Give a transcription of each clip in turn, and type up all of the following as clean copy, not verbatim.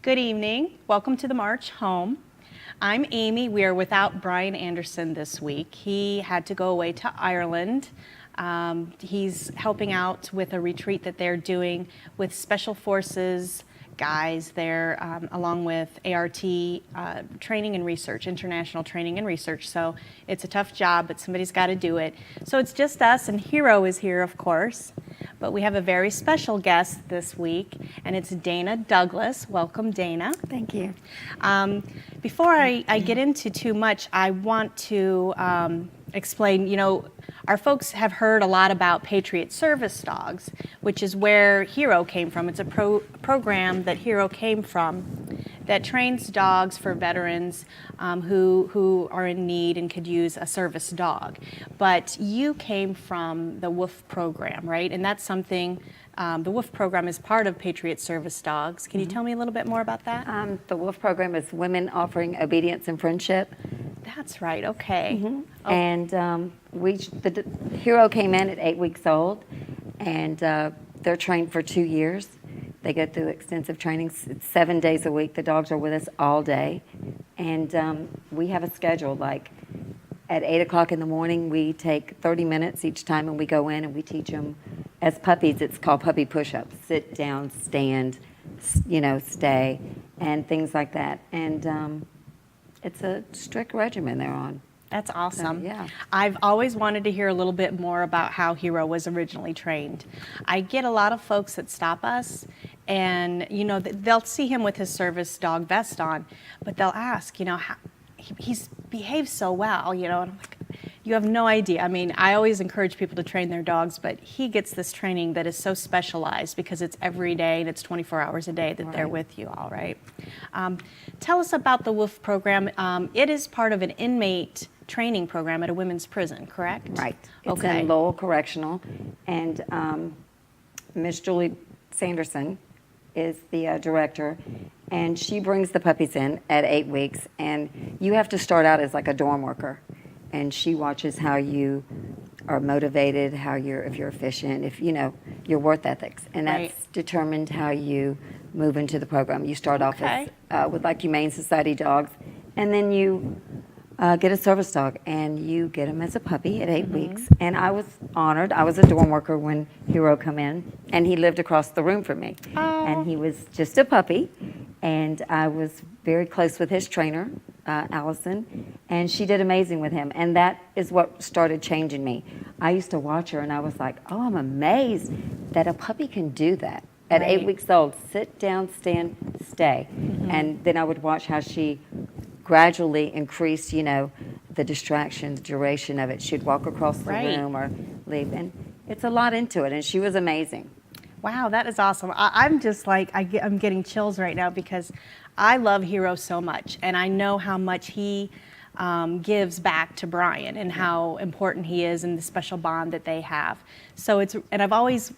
Good evening. Welcome to the March Home. I'm Amy. We are without Brian Anderson this week. He had to go away to Ireland. He's helping out with a retreat that they're doing with Special Forces guys there, along with ART training and research, international training and research. So it's a tough job, but somebody's got to do it. So it's just us, and Hero is here, of course. But we have a very special guest this week, and it's Dana Douglas. Welcome, Dana. Thank you. Before I get into too much, I want to explain, our folks have heard a lot about Patriot Service Dogs, which is where Hero came from. It's a program that Hero came from that trains dogs for veterans who are in need and could use a service dog. But you came from the WOOF program, right? And that's something, the WOOF program is part of Patriot Service Dogs. Can you tell me a little bit more about that? The WOOF program is Women Offering Obedience and Friendship. That's right, okay. Oh. And the Hero came in at 8 weeks old, and they're trained for 2 years. They go through extensive training. It's 7 days a week. The dogs are with us all day. And we have a schedule, like at 8 o'clock in the morning, we take 30 minutes each time, and we go in and we teach them, as puppies, it's called puppy push-ups, sit down, stand, stay, and things like that. And it's a strict regimen they're on. That's awesome. So, yeah. I've always wanted to hear a little bit more about how Hero was originally trained. I get a lot of folks that stop us, and they'll see him with his service dog vest on, but they'll ask, how he's behaved so well, and I'm like, you have no idea. I mean, I always encourage people to train their dogs, but he gets this training that is so specialized because it's every day and it's 24 hours a day that they're with you all, right? Tell us about the WOOF program. It is part of an inmate training program at a women's prison, correct? Right. It's in Lowell Correctional, and Miss Julie Sanderson is the director, and she brings the puppies in at 8 weeks, and you have to start out as like a dorm worker, and she watches how you are motivated, if you're efficient, if your work ethics, and that's determined how you move into the program. You start off as, with like Humane Society dogs, and then you get a service dog, and you get him as a puppy at 8 weeks. And I was honored. I was a dorm worker when Hero come in, and he lived across the room from me. Oh. And he was just a puppy, and I was very close with his trainer, Allison, and she did amazing with him. And that is what started changing me. I used to watch her, and I was like, oh, I'm amazed that a puppy can do that. At 8 weeks old, sit down, stand, stay. And then I would watch how she gradually increased, the distraction, the duration of it. She'd walk across the room or leave. And it's a lot into it, and she was amazing. Wow, that is awesome. I'm just like, I'm getting chills right now because I love Hero so much, and I know how much he gives back to Brian and how important he is and the special bond that they have. So and I've always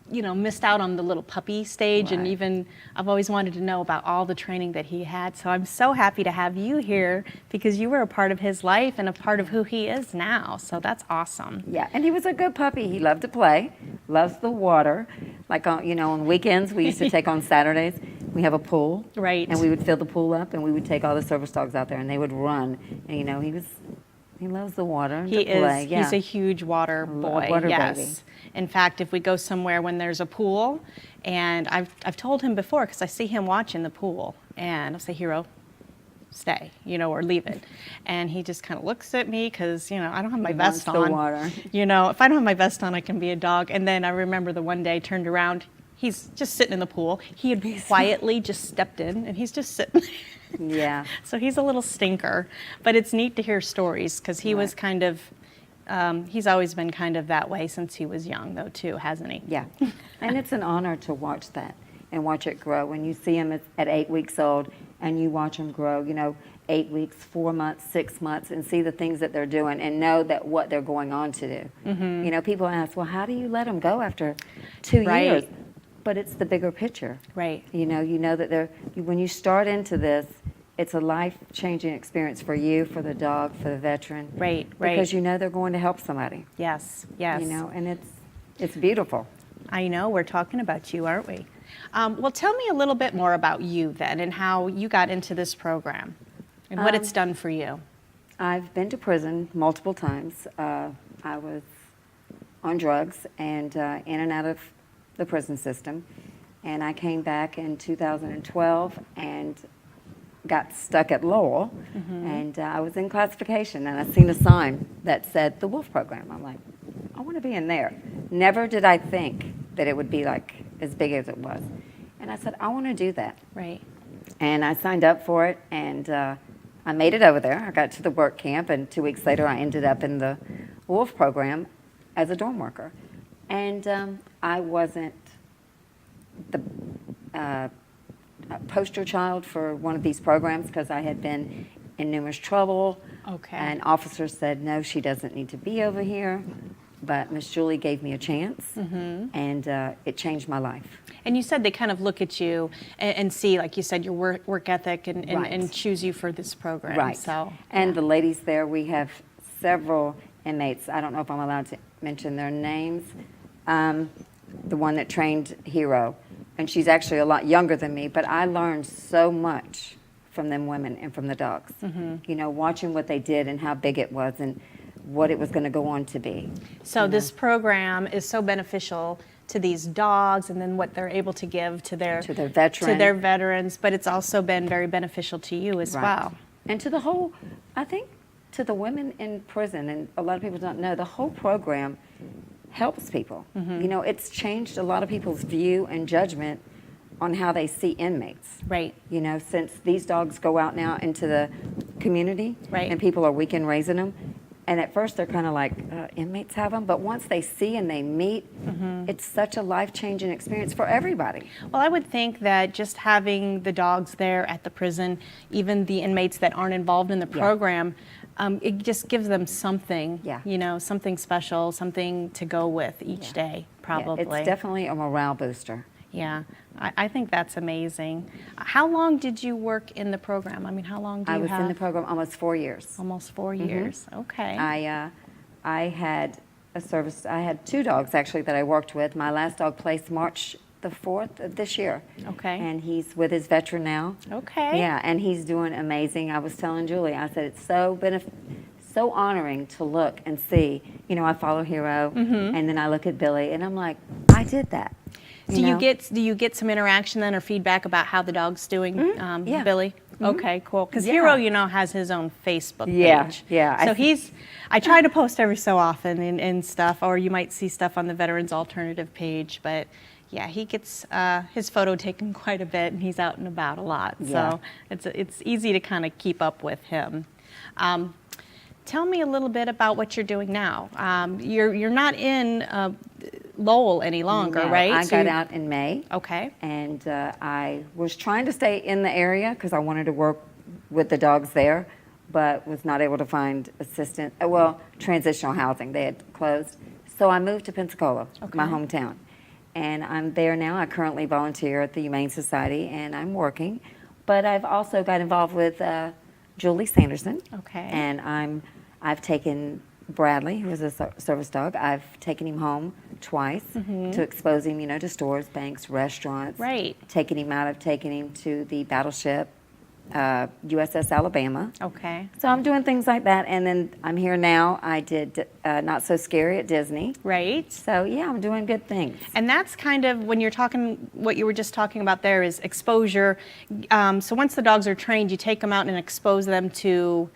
missed out on the little puppy stage, and even I've always wanted to know about all the training that he had. So I'm so happy to have you here because you were a part of his life and a part of who he is now. So that's awesome. Yeah, and he was a good puppy. He loved to play, loves the water. Like on weekends, we used to take on Saturdays. We have a pool, and we would fill the pool up, and we would take all the service dogs out there, and they would run. And he loves the water. He is. Play. Yeah. He's a huge water boy. Water yes. baby. In fact, if we go somewhere when there's a pool, and I've told him before because I see him watching the pool, and I'll say, Hero, stay, or leave it, and he just kind of looks at me because I don't have my vest on. The water. If I don't have my vest on, I can be a dog. And then I remember the one day turned around, he's just sitting in the pool. He had quietly just stepped in, and he's just sitting there. Yeah. So he's a little stinker, but it's neat to hear stories because he was kind of, he's always been kind of that way since he was young, though, too, hasn't he? Yeah. And it's an honor to watch that and watch it grow. When you see him at 8 weeks old and you watch him grow, 8 weeks, 4 months, 6 months, and see the things that they're doing and know that what they're going on to do. People ask, well, how do you let them go after 2 years? But it's the bigger picture. Right. You know that when you start into this, it's a life-changing experience for you, for the dog, for the veteran. Right. Because they're going to help somebody. Yes. And it's beautiful. I know, we're talking about you, aren't we? Well, tell me a little bit more about you then and how you got into this program and what it's done for you. I've been to prison multiple times. I was on drugs and in and out of the prison system. And I came back in 2012 and got stuck at Lowell. And I was in classification, and I seen a sign that said the Wolf Program. I'm like, I want to be in there. Never did I think that it would be like as big as it was. And I said, I want to do that. Right. And I signed up for it, and I made it over there. I got to the work camp, and 2 weeks later, I ended up in the Wolf Program as a dorm worker. And I wasn't the poster child for one of these programs because I had been in numerous trouble. Okay. And officers said, no, she doesn't need to be over here. But Miss Julie gave me a chance, and it changed my life. And you said they kind of look at you and see, like you said, your work ethic and, Right. and choose you for this program. Right. So, And the ladies there, we have several inmates. I don't know if I'm allowed to mention their names. The one that trained Hero, and she's actually a lot younger than me, but I learned so much from them women and from the dogs. You know, watching what they did and how big it was and what it was going to go on to be. So this program is so beneficial to these dogs and then what they're able to give to their veterans, but it's also been very beneficial to you as well. And to the whole, I think, to the women in prison, and a lot of people don't know, the whole program helps people. You know, it's changed a lot of people's view and judgment on how they see inmates. Right. You know, since these dogs go out now into the community, Right. and people are weekend raising them, and at first they're kind of like, inmates have them, but once they see and they meet, it's such a life-changing experience for everybody. Well, I would think that just having the dogs there at the prison, even the inmates that aren't involved in the program, it just gives them something, you know, something special, something to go with each day, probably. Yeah, it's definitely a morale booster. Yeah, I think that's amazing. How long did you work in the program? I mean, how long do you have? I was in the program almost 4 years. Almost 4 years. Okay. I had a service. I had 2 dogs actually that I worked with. My last dog placed March the 4th of this year. Okay. And he's with his veteran now. Okay. Yeah, and he's doing amazing. I was telling Julie, I said it's so honoring to look and see. You know, I follow Hero, and then I look at Billy, and I'm like, I did that. Do you get some interaction then or feedback about how the dog's doing, Yeah. Billy? Okay, cool. Because Hero, you know, has his own Facebook page. Yeah. So I try to post every so often and stuff, or you might see stuff on the Veterans Alternative page, but yeah, he gets his photo taken quite a bit, and he's out and about a lot. Yeah. So it's easy to kind of keep up with him. Tell me a little bit about what you're doing now. You're not in Lowell any longer, No, right? I got out in May. Okay. And I was trying to stay in the area because I wanted to work with the dogs there, but was not able to find transitional housing. They had closed. So I moved to Pensacola, my hometown. And I'm there now. I currently volunteer at the Humane Society, and I'm working. But I've also got involved with Julie Sanderson. Okay. And I've taken Bradley, who is a service dog. I've taken him home twice to expose him, you know, to stores, banks, restaurants. Right. Taking him out. I've taken him to the battleship, USS Alabama. Okay. So I'm doing things like that. And then I'm here now. I did Not So Scary at Disney. Right. So, yeah, I'm doing good things. And that's kind of when you're talking, what you were just talking about there is exposure. So once the dogs are trained, you take them out and expose them to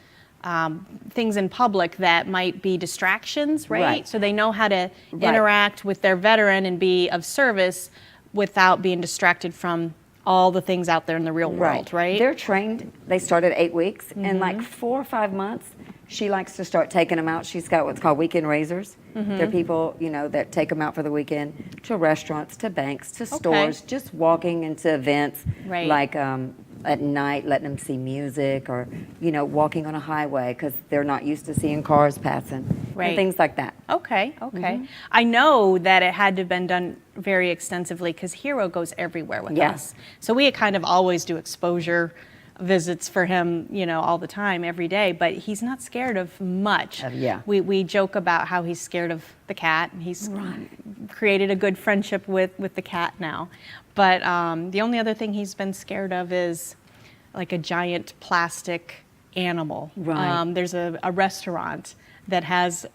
things in public that might be distractions, right? So they know how to interact with their veteran and be of service without being distracted from all the things out there in the real world, right? They're trained. They start at 8 weeks. In like 4 or 5 months, she likes to start taking them out. She's got what's called weekend raisers. They're people, you know, that take them out for the weekend to restaurants, to banks, to stores, just walking into events like at night, letting them see music or, you know, walking on a highway because they're not used to seeing cars passing and things like that. Okay. I know that it had to have been done very extensively because Hero goes everywhere with us. So we kind of always do exposure visits for him, all the time, every day, but he's not scared of much. Yeah. We joke about how he's scared of the cat, and he's created a good friendship with the cat now. But the only other thing he's been scared of is like a giant plastic animal. Right. There's a restaurant that has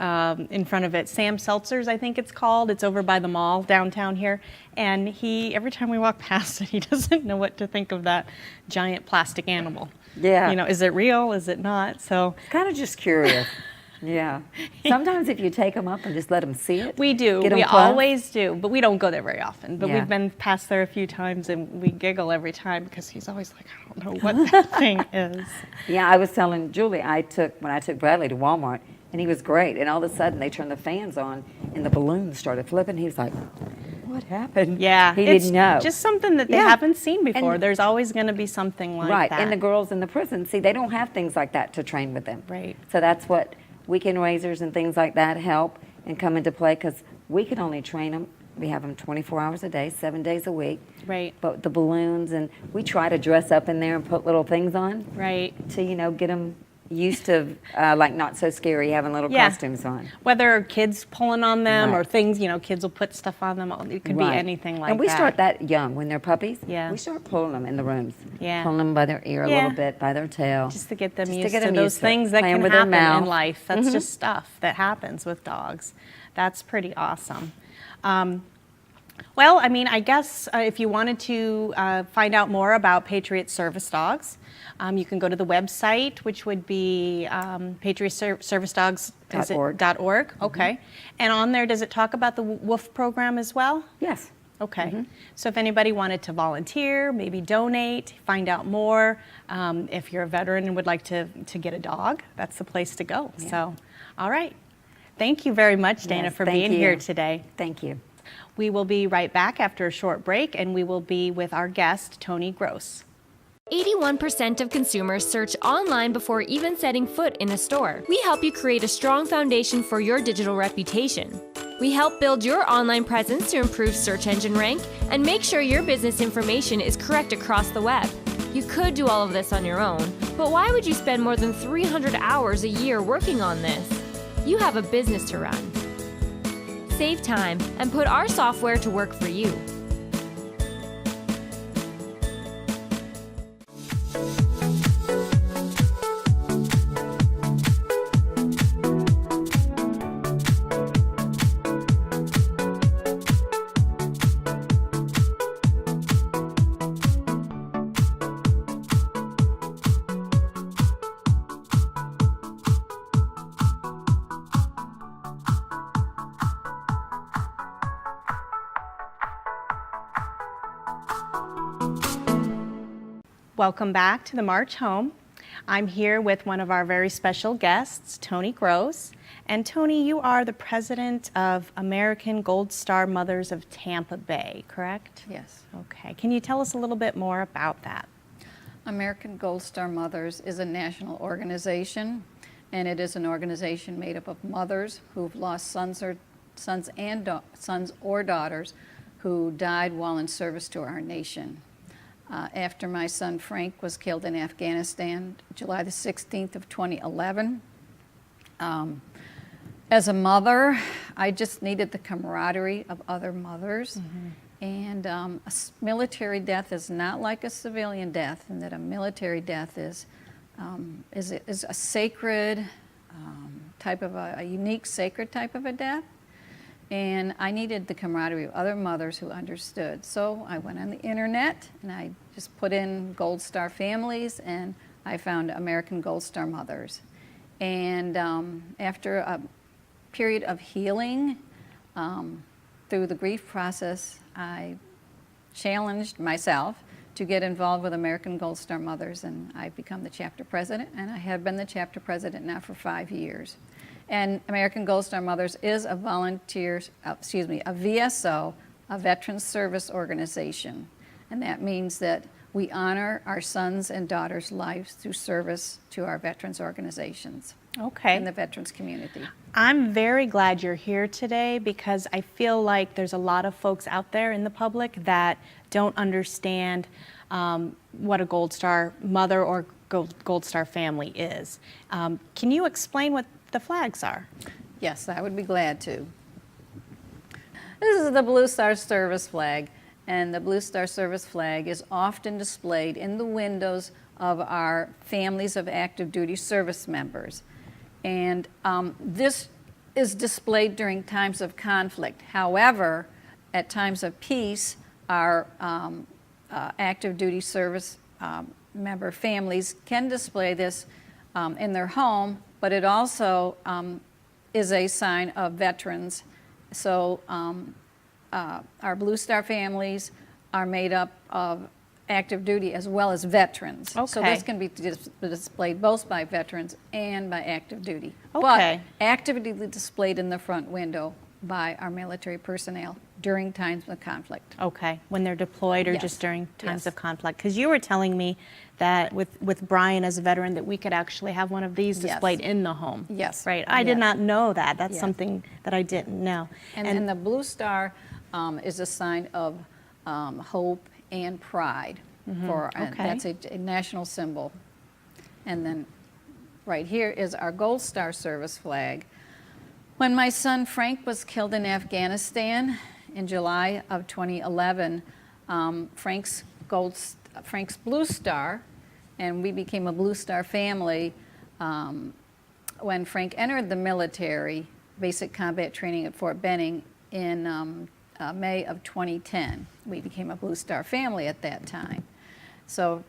in front of it Sam Seltzer's, I think it's called. It's over by the mall downtown here. And every time we walk past it, he doesn't know what to think of that giant plastic animal. Yeah. Is it real? Is it not? So Kind of just curious. Yeah. Sometimes if you take them up and just let them see it. we do. Get 'em We close. always do. But we don't go there very often. But Yeah. we've been past there a few times, and we giggle every time because he's always like, I don't know what that thing is. Yeah, I was telling Julie, when I took Bradley to Walmart, and he was great, and all of a sudden they turned the fans on, and the balloons started flipping. He was like, what happened? Yeah. He it's didn't know. just something that they Yeah. haven't seen before. And- There's always going to be something like Right, that. and the girls in the prison, see, they don't have things like that to train with them. Right. So that's what weekend raisers and things like that help and come into play, because we can only train them. We have them 24 hours a day, 7 days a week. Right. But the balloons, and we try to dress up in there and put little things on Right. to, get them used to, like, not so scary, having little Yeah. costumes on. Whether kids pulling on them Right. or things, kids will put stuff on them. It could be Right. anything like that. And we start that young. When they're puppies, Yeah. we start pulling them in the rooms. Yeah. Pulling them by their ear a Yeah. little bit, by their tail. just to get them Just to used get to them those used to it. things that Playing can with their happen in mouth. life. That's just stuff that happens with dogs. That's pretty awesome. Well, I guess if you wanted to find out more about Patriot Service Dogs, you can go to the website, which would be patriotservicedogs.org. Okay. And on there, does it talk about the WOOF program as well? Yes. Okay. So if anybody wanted to volunteer, maybe donate, find out more, if you're a veteran and would like to get a dog, that's the place to go. So, all right. Thank you very much, Dana, Yes, for thank being you. here today. Thank you. We will be right back after a short break, and we will be with our guest, Tony Gross. 81% of consumers search online before even setting foot in a store. We help you create a strong foundation for your digital reputation. We help build your online presence to improve search engine rank and make sure your business information is correct across the web. You could do all of this on your own, but why would you spend more than 300 hours a year working on this? You have a business to run. Save time and put our software to work for you. Welcome back to the March Home. I'm here with one of our very special guests, Tony Gross. And Tony, you are the president of American Gold Star Mothers of Tampa Bay, correct? Yes. Okay. Can you tell us a little bit more about that? American Gold Star Mothers is a national organization, and it is an organization made up of mothers who've lost sons or daughters who died while in service to our nation. After my son Frank was killed in Afghanistan, July the 16th of 2011, as a mother, I just needed the camaraderie of other mothers. And military death is not like a civilian death, in that a military death is a sacred type of a unique sacred type of a death. And I needed the camaraderie of other mothers who understood. So I went on the internet and I just put in Gold Star families, and I found American Gold Star Mothers. And after a period of healing through the grief process, I challenged myself to get involved with American Gold Star Mothers, and I've become the chapter president, and I have been the chapter president now for 5 years. And American Gold Star Mothers is a VSO, a Veterans Service Organization. And that means that we honor our sons and daughters' lives through service to our veterans organizations Okay. and the veterans community. I'm very glad you're here today, because I feel like there's a lot of folks out there in the public that don't understand what a Gold Star mother or Gold Star family is. Can you explain what the flags are? Yes, I would be glad to. This is the Blue Star Service flag, and the Blue Star Service flag is often displayed in the windows of our families of active duty service members. And this is displayed during times of conflict. However, at times of peace, our active duty service member families can display this in their home, but it also is a sign of veterans. So our Blue Star families are made up of active duty as well as veterans. So Okay. this can be displayed both by veterans and by active duty. Okay. But actively displayed in the front window by our military personnel during times of conflict. Okay, when they're deployed or Yes. just during times Yes. of conflict? Because you were telling me that with Brian as a veteran that we could actually have one of these Yes. displayed in the home. Yes. Right, I did Yes. not know that. That's Yes. something that I didn't know. And then the Blue Star is a sign of hope and pride. And Okay. that's a national symbol. And then right here is our Gold Star Service flag. When my son Frank was killed in Afghanistan in July of 2011, Frank's Blue Star, and we became a Blue Star family when Frank entered the military, basic combat training at Fort Benning in May of 2010. We became a Blue Star family at that time. So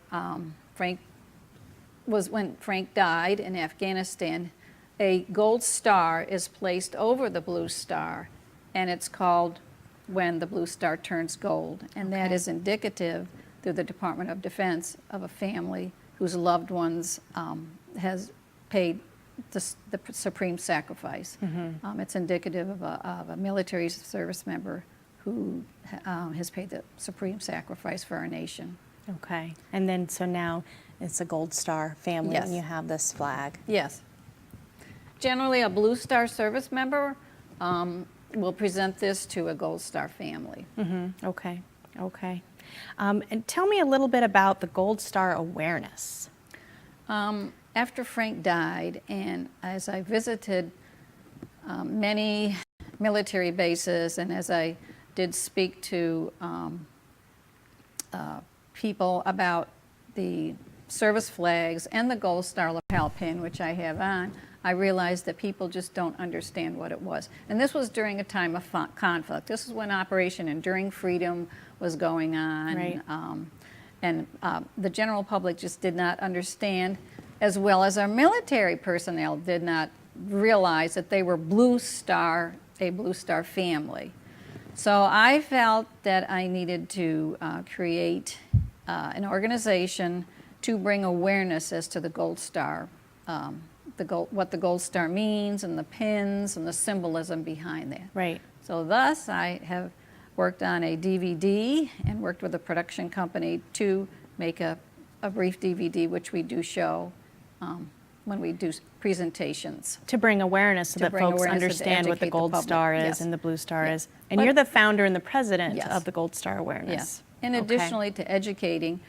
when Frank died in Afghanistan, a gold star is placed over the Blue Star, and it's called When the Blue Star Turns Gold. And that Okay. is indicative through the Department of Defense of a family whose loved ones has paid the supreme sacrifice. It's indicative of a military service member who has paid the supreme sacrifice for our nation. Okay, and then so now it's a Gold Star family Yes. and you have this flag. Yes. Generally, a Blue Star service member will present this to a Gold Star family. Okay, okay. And tell me a little bit about the Gold Star awareness. After Frank died, and as I visited many military bases, and as I did speak to people about the service flags and the Gold Star lapel pin, which I have on, I realized that people just don't understand what it was. And this was during a time of conflict. This is when Operation Enduring Freedom was going on. Right. And the general public just did not understand, as well as our military personnel did not realize that they were Blue Star, a Blue Star family. So I felt that I needed to create an organization to bring awareness as to the Gold Star, what the Gold Star means, and the pins and the symbolism behind that. Right. So thus, I have worked on a DVD and worked with a production company to make a brief DVD, which we do show when we do presentations. To bring awareness so To that bring folks awareness and understand what the educate the Gold public. Star is Yes. and the Blue Star Yeah. is. And But- you're the founder and the president Yes. of the Gold Star Awareness. Yes. And Okay. additionally to educating,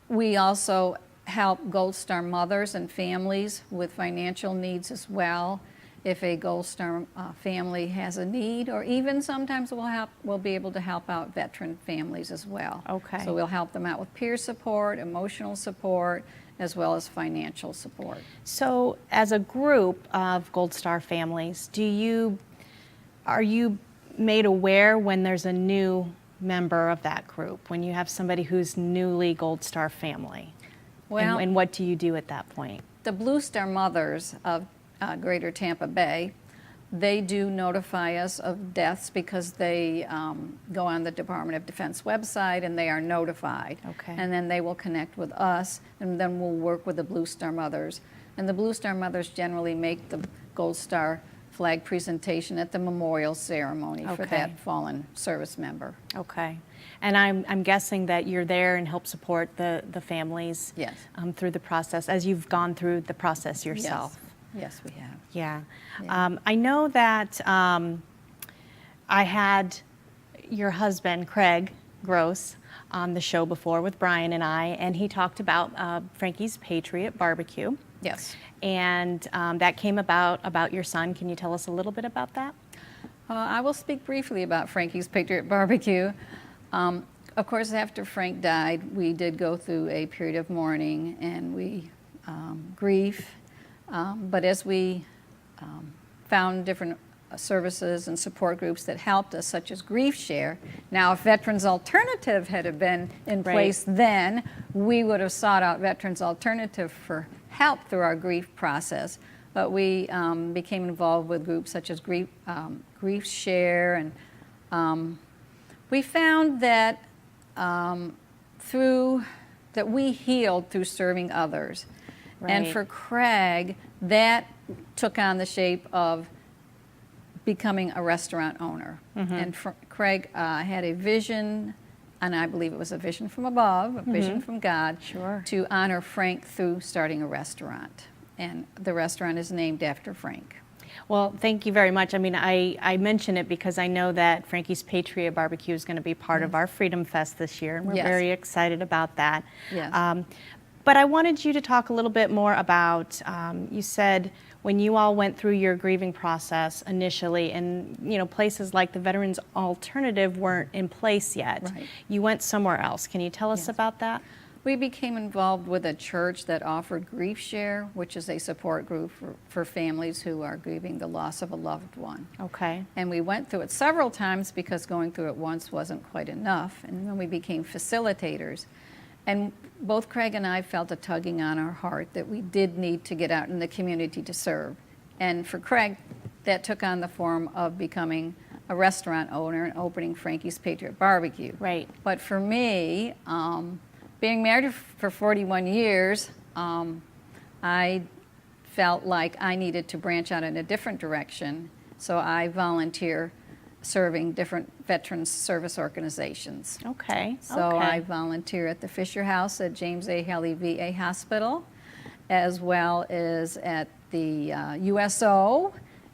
we also help Gold Star mothers and families with financial needs as well. If a Gold Star family has a need, or even sometimes we'll be able to help out veteran families as well. Okay. So we'll help them out with peer support, emotional support, as well as financial support. So, as a group of Gold Star families, are you made aware when there's a new member of that group, when you have somebody who's newly Gold Star family? Well, and what do you do at that point? the Blue Star Mothers of Greater Tampa Bay, they do notify us of deaths because they go on the Department of Defense website and they are notified. Okay. And then they will connect with us, and then we'll work with the Blue Star Mothers. And the Blue Star Mothers generally make the Gold Star flag presentation at the memorial ceremony for Okay. that fallen service member. Okay. And I'm guessing that you're there and help support the families Yes. Through the process, as you've gone through the process yourself. Yes, we have. Yeah. Yeah. I know that I had your husband, Craig Gross, on the show before with Brian and I, and he talked about Frankie's Patriot Barbecue. Yes. And that came about your son. Can you tell us a little bit about that? I will speak briefly about Frankie's Patriot Barbecue. Of course, after Frank died, we did go through a period of mourning and grief. But as we found different services and support groups that helped us, such as Grief Share. Now, if Veterans Alternative had been in place then, we would have sought out Veterans Alternative for help through our grief process. But we became involved with groups such as Grief Share, and we found that that we healed through serving others. And for Craig, that took on the shape of becoming a restaurant owner. And Craig had a vision, and I believe it was a vision from above, a vision from God, to honor Frank through starting a restaurant. And the restaurant is named after Frank. Well, thank you very much. I mean, I mention it because I know that Frankie's Patriot Barbecue is going to be part of our Freedom Fest this year, and we're very excited about that. Yes. But I wanted you to talk a little bit more about, you said when you all went through your grieving process initially, and places like the Veterans Alternative weren't in place yet. You went somewhere else. Can you tell us about that? We became involved with a church that offered Grief Share, which is a support group for families who are grieving the loss of a loved one. Okay. And we went through it several times because going through it once wasn't quite enough. And then we became facilitators. And both Craig and I felt a tugging on our heart that we did need to get out in the community to serve. And for Craig, that took on the form of becoming a restaurant owner and opening Frankie's Patriot Barbecue. Right. But for me, being married for 41 years, I felt like I needed to branch out in a different direction. So I volunteer serving different veterans service organizations. Okay. So I volunteer at the Fisher House at James A. Haley VA Hospital, as well as at the USO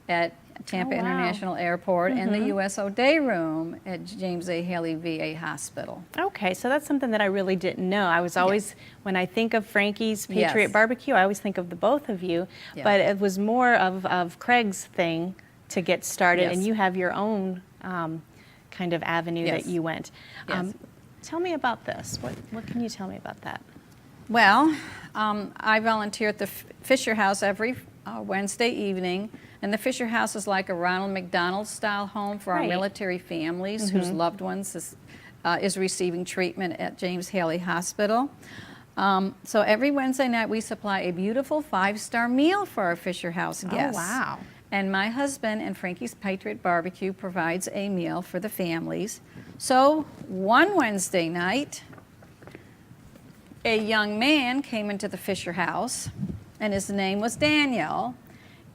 at Tampa International Airport and the USO Day Room at James A. Haley VA Hospital. Okay, so that's something that I really didn't know. I was always, when I think of Frankie's Patriot Barbecue, I always think of the both of you, but it was more of Craig's thing to get started, and you have your own kind of avenue that you went. Tell me about this. What can you tell me about that? Well, I volunteer at the Fisher House every Wednesday evening, and the Fisher House is like a Ronald McDonald style home for our military families whose loved ones is receiving treatment at James Haley Hospital. So every Wednesday night we supply a beautiful 5-star meal for our Fisher House guests. Oh, wow. And my husband and Frankie's Patriot Barbecue provides a meal for the families. So one Wednesday night, a young man came into the Fisher House, and his name was Daniel.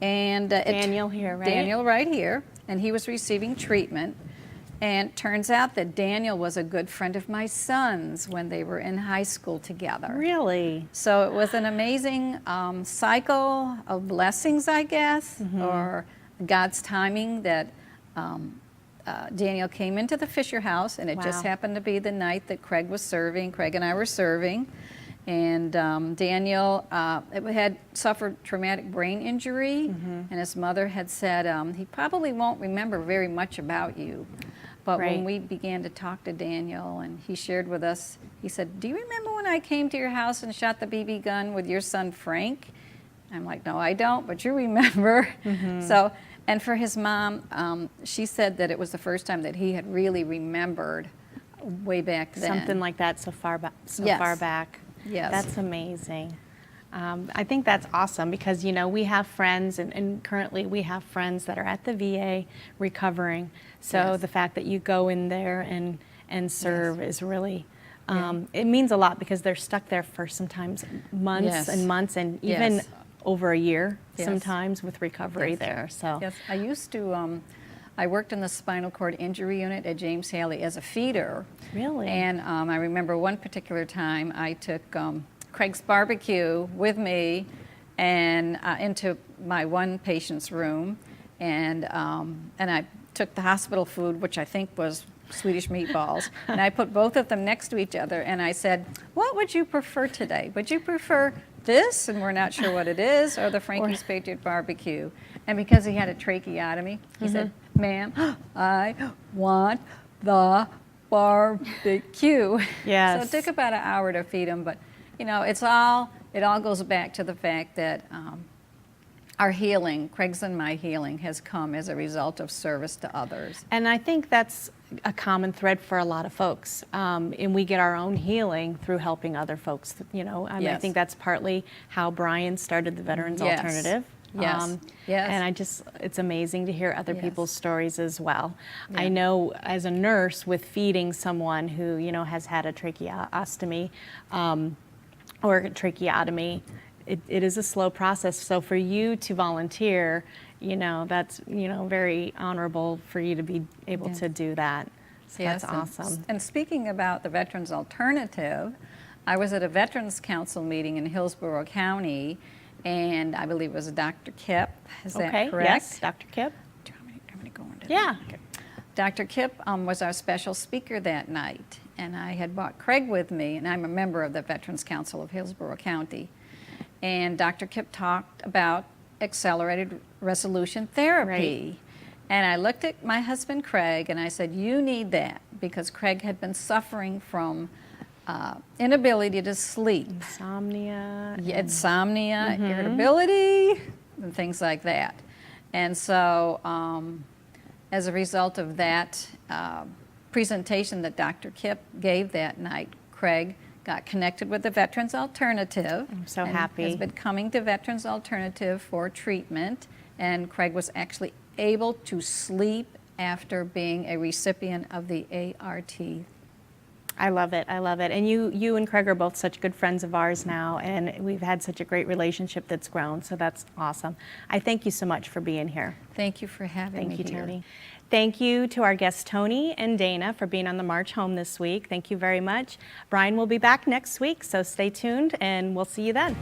And Daniel here, right? Daniel right here, and he was receiving treatment. And it turns out that Daniel was a good friend of my son's when they were in high school together. Really? So it was an amazing cycle of blessings, I guess, or God's timing that Daniel came into the Fisher House, and it just happened to be the night that Craig and I were serving. And Daniel had suffered traumatic brain injury, and his mother had said, he probably won't remember very much about you. But when we began to talk to Daniel, and he shared with us, he said, do you remember when I came to your house and shot the BB gun with your son Frank? I'm like, no, I don't, but you remember. So, and for his mom, she said that it was the first time that he had really remembered way back then. Something like that so far back. Yes. That's amazing. I think that's awesome because, we have friends, and currently we have friends that are at the VA recovering. So the fact that you go in there and serve is really, it means a lot because they're stuck there for sometimes months and months and even over a year sometimes with recovery there. So I used to, I worked in the spinal cord injury unit at James Haley as a feeder. Really? And I remember one particular time I took Craig's Barbecue with me and into my one patient's room, and I took the hospital food, which I think was Swedish meatballs. And I put both of them next to each other, and I said, what would you prefer today? Would you prefer this, and we're not sure what it is, or the Frankie's Patriot Barbecue? And because he had a tracheotomy, he said, ma'am, I want the barbecue. Yes. So it took about an hour to feed him, but you know, it all goes back to the fact that our healing, Craig's and my healing, has come as a result of service to others. And I think that's a common thread for a lot of folks. And we get our own healing through helping other folks, you know. I Yes. think that's partly how Brian started the Veterans Yes. Alternative. Yes. Yes. And it's amazing to hear other Yes. people's stories as well. Yeah. I know as a nurse with feeding someone who, you know, has had a tracheostomy or a tracheotomy, it is a slow process. So for you to volunteer, you know, that's, you know, very honorable for you to be able to do that. So Yes, that's awesome. And speaking about the Veterans Alternative, I was at a Veterans Council meeting in Hillsborough County, and I believe it was Dr. Kipp. Is that Okay, correct? yes, Dr. Kipp. Do you want me to go into Yeah. that? Okay. Dr. Kipp was our special speaker that night, and I had brought Craig with me, and I'm a member of the Veterans Council of Hillsborough County. And Dr. Kipp talked about accelerated resolution therapy. And I looked at my husband Craig and I said, you need that, because Craig had been suffering from inability to sleep. Insomnia. Insomnia, irritability, and things like that. And so as a result of that presentation that Dr. Kipp gave that night, Craig got connected with the Veterans Alternative. I'm so and happy. Has been coming to Veterans Alternative for treatment. And Craig was actually able to sleep after being a recipient of the ART. I love it. I love it. And you and Craig are both such good friends of ours now, and we've had such a great relationship that's grown. So that's awesome. I thank you so much for being here. Thank you for having me Thank you, here. Tony. Thank you to our guests, Tony and Dana, for being on the March Home this week. Thank you very much. Brian will be back next week, so stay tuned, and we'll see you then.